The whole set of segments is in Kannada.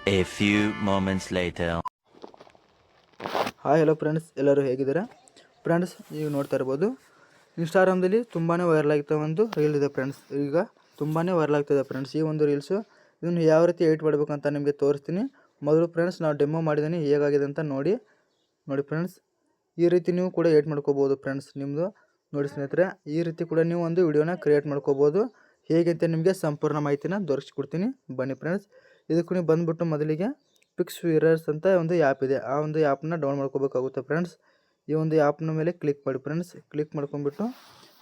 A few moments later. Hi hello friends, ಎಲ್ಲರೂ ಹೇಗಿದ್ದೀರಾ ಫ್ರೆಂಡ್ಸ್? ನೀವು ನೋಡ್ತಾ ಇರ್ಬೋದು, ಇನ್ಸ್ಟಾಗ್ರಾಮ್ದಲ್ಲಿ ತುಂಬಾ ವೈರಲ್ ಆಗ್ತಾ ಒಂದು ರೀಲ್ ಇದೆ ಫ್ರೆಂಡ್ಸ್. ಈಗ ತುಂಬಾ ವೈರಲ್ ಆಗ್ತಿದೆ ಫ್ರೆಂಡ್ಸ್ ಈ ಒಂದು ರೀಲ್ಸು. ಇದನ್ನು ಯಾವ ರೀತಿ ಎಡಿಟ್ ಮಾಡಬೇಕಂತ ನಿಮಗೆ ತೋರಿಸ್ತೀನಿ. ಮೊದಲು ಫ್ರೆಂಡ್ಸ್ ನಾವು ಡೆಮೋ ಮಾಡಿದ್ದೀನಿ, ಹೇಗಾಗಿದೆ ಅಂತ ನೋಡಿ ಫ್ರೆಂಡ್ಸ್. ಈ ರೀತಿ ನೀವು ಕೂಡ ಎಡಿಟ್ ಮಾಡ್ಕೋಬೋದು ಫ್ರೆಂಡ್ಸ್. ನಿಮ್ಮದು ನೋಡಿ ಸ್ನೇಹಿತರೆ, ಈ ರೀತಿ ಕೂಡ ನೀವು ಒಂದು ವಿಡಿಯೋನ ಕ್ರಿಯೇಟ್ ಮಾಡ್ಕೋಬೋದು. ಹೇಗೆ ಅಂತ ನಿಮಗೆ ಸಂಪೂರ್ಣ ಮಾಹಿತಿನ ದೊರಕಿಸ್ಕೊಡ್ತೀನಿ, ಬನ್ನಿ ಫ್ರೆಂಡ್ಸ್. ಇದಕ್ಕೂ ನೀವು ಬಂದುಬಿಟ್ಟು ಮೊದಲಿಗೆ ಪಿಕ್ಸ್ವಿರರ್ಸ್ ಅಂತ ಒಂದು ಆ್ಯಪ್ ಇದೆ, ಆ ಒಂದು ಆ್ಯಪ್ನ ಡೌನ್ ಮಾಡ್ಕೋಬೇಕಾಗುತ್ತೆ ಫ್ರೆಂಡ್ಸ್. ಈ ಒಂದು ಆ್ಯಪ್ನ ಮೇಲೆ ಕ್ಲಿಕ್ ಮಾಡಿ ಫ್ರೆಂಡ್ಸ್. ಕ್ಲಿಕ್ ಮಾಡ್ಕೊಂಡ್ಬಿಟ್ಟು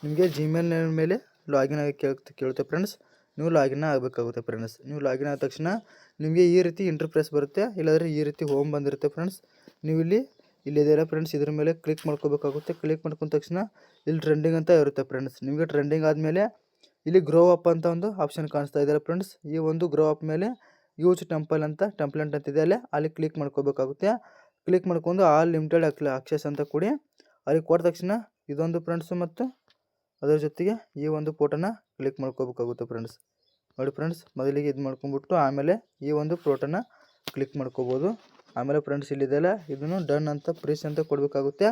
ನಿಮಗೆ ಜಿಮೇಲ್ ಮೇಲೆ ಲಾಗಿನ್ ಆಗಿ ಕೇಳುತ್ತೆ ಫ್ರೆಂಡ್ಸ್. ನೀವು ಲಾಗಿನ್ ಆಗಬೇಕಾಗುತ್ತೆ ಫ್ರೆಂಡ್ಸ್. ನೀವು ಲಾಗಿನ್ ಆದ ತಕ್ಷಣ ನಿಮಗೆ ಈ ರೀತಿ ಇಂಟರ್ಫೇಸ್ ಬರುತ್ತೆ, ಇಲ್ಲಾಂದರೆ ಈ ರೀತಿ ಹೋಮ್ ಬಂದಿರುತ್ತೆ ಫ್ರೆಂಡ್ಸ್. ನೀವು ಇಲ್ಲಿದೆಯಲ್ಲ ಫ್ರೆಂಡ್ಸ್, ಇದ್ರ ಮೇಲೆ ಕ್ಲಿಕ್ ಮಾಡ್ಕೋಬೇಕಾಗುತ್ತೆ. ಕ್ಲಿಕ್ ಮಾಡ್ಕೊಂಡ ತಕ್ಷಣ ಇಲ್ಲಿ ಟ್ರೆಂಡಿಂಗ್ ಅಂತ ಇರುತ್ತೆ ಫ್ರೆಂಡ್ಸ್. ನಿಮಗೆ ಟ್ರೆಂಡಿಂಗ್ ಆದಮೇಲೆ ಇಲ್ಲಿ ಗ್ರೋ ಅಪ್ ಅಂತ ಒಂದು ಆಪ್ಷನ್ ಕಾಣಿಸ್ತಾ ಇದೆ ಫ್ರೆಂಡ್ಸ್. ಈ ಒಂದು ಗ್ರೋ ಅಪ್ ಮೇಲೆ ಯೂಸ್ ಟೆಂಪ್ಲೆಂಟ್ ಅಂತಿದೆ, ಅಲ್ಲಿ ಕ್ಲಿಕ್ ಮಾಡ್ಕೋಬೇಕಾಗುತ್ತೆ. ಕ್ಲಿಕ್ ಮಾಡ್ಕೊಂಡು ಆಲ್ ಲಿಮಿಟೆಡ್ ಆಕ್ಸೆಸ್ ಅಂತ ಕೊಡಿ. ಅಲ್ಲಿ ಕೊಟ್ಟ ತಕ್ಷಣ ಇದೊಂದು ಫ್ರೆಂಡ್ಸು ಮತ್ತು ಅದರ ಜೊತೆಗೆ ಈ ಒಂದು ಫೋಟೋನ ಕ್ಲಿಕ್ ಮಾಡ್ಕೋಬೇಕಾಗುತ್ತೆ ಫ್ರೆಂಡ್ಸ್. ನೋಡಿ ಫ್ರೆಂಡ್ಸ್, ಮೊದಲಿಗೆ ಇದು ಮಾಡ್ಕೊಂಬಿಟ್ಟು ಆಮೇಲೆ ಈ ಒಂದು ಫೋಟೋನ ಕ್ಲಿಕ್ ಮಾಡ್ಕೋಬೋದು. ಆಮೇಲೆ ಫ್ರೆಂಡ್ಸ್ ಇಲ್ಲಿದೆಯಲ್ಲ, ಇದನ್ನು ಡನ್ ಅಂತ ಪ್ರೆಸ್ ಅಂತ ಕೊಡಬೇಕಾಗುತ್ತೆ.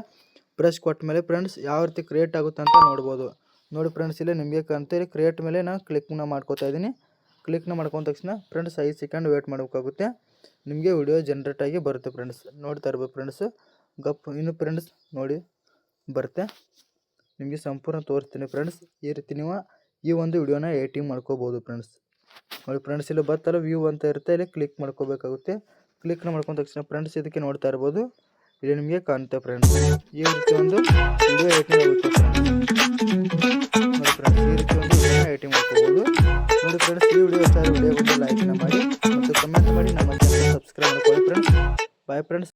ಪ್ರೆಸ್ ಕೊಟ್ಟ ಮೇಲೆ ಫ್ರೆಂಡ್ಸ್ ಯಾವ ರೀತಿ ಕ್ರಿಯೇಟ್ ಆಗುತ್ತೆ ಅಂತ ನೋಡ್ಬೋದು. ನೋಡಿ ಫ್ರೆಂಡ್ಸ್, ಇಲ್ಲಿ ನಿಮಗೆ ಕಾಣ್ತೀರಿ ಕ್ರಿಯೇಟ್ ಮೇಲೆ ನಾನು ಕ್ಲಿಕ್ನ ಮಾಡ್ಕೋತಾ ಇದ್ದೀನಿ. ಕ್ಲಿಕ್ನ ಮಾಡ್ಕೊಂಡ ತಕ್ಷಣ ಫ್ರೆಂಡ್ಸ್ 5 ಸೆಕೆಂಡ್ ವೇಟ್ ಮಾಡಬೇಕಾಗುತ್ತೆ. ನಿಮಗೆ ವಿಡಿಯೋ ಜನ್ರೇಟ್ ಆಗಿ ಬರುತ್ತೆ ಫ್ರೆಂಡ್ಸ್. ನೋಡ್ತಾ ಇರ್ಬೋದು ಫ್ರೆಂಡ್ಸ್. ಇನ್ನು ಫ್ರೆಂಡ್ಸ್ ನೋಡಿ ಬರುತ್ತೆ, ನಿಮಗೆ ಸಂಪೂರ್ಣ ತೋರಿಸ್ತೀನಿ ಫ್ರೆಂಡ್ಸ್. ಈ ರೀತಿ ನೀವು ಈ ಒಂದು ವಿಡಿಯೋನ ಎಡಿಟಿಂಗ್ ಮಾಡ್ಕೋಬೋದು ಫ್ರೆಂಡ್ಸ್. ನೋಡಿ ಫ್ರೆಂಡ್ಸ್, ಇಲ್ಲಿ ಬರ್ತಲ್ಲ ವ್ಯೂ ಅಂತ ಇರುತ್ತೆ, ಇಲ್ಲಿ ಕ್ಲಿಕ್ ಮಾಡ್ಕೋಬೇಕಾಗುತ್ತೆ. ಕ್ಲಿಕ್ನ ಮಾಡ್ಕೊಂಡ ತಕ್ಷಣ ಫ್ರೆಂಡ್ಸ್ ಇದಕ್ಕೆ ನೋಡ್ತಾ ಇರ್ಬೋದು, ಇಲ್ಲಿ ನಿಮಗೆ ಕಾಣುತ್ತೆ ಫ್ರೆಂಡ್ಸ್. ಈ ರೀತಿ ಒಂದು ವಿಡಿಯೋ ಎಡಿಟಿಂಗ್ ಆಗುತ್ತೆ ಫ್ರೆಂಡ್ಸ್. ಈ ರೀತಿ ಒಂದು ವಿಡಿಯೋನ ಎಡಿಟಿಂಗ್ ಮಾಡ್ಕೋಬೋದು. ನೋಡಿ ಫ್ರೆಂಡ್ಸ್, ಈ ವಿಡಿಯೋ ಇಷ್ಟ ಆದರೆ ವಿಡಿಯೋಗೊಂದು ಲೈಕ್ನ ಮಾಡಿ ಮತ್ತು ಕಮೆಂಟ್ ಮಾಡಿ, ನಮ್ಮ ಚಾನಲ್ ಸಬ್ಸ್ಕ್ರೈಬ್ ಮಾಡ್ಕೊಳ್ಳಿ ಫ್ರೆಂಡ್ಸ್. Bye friends.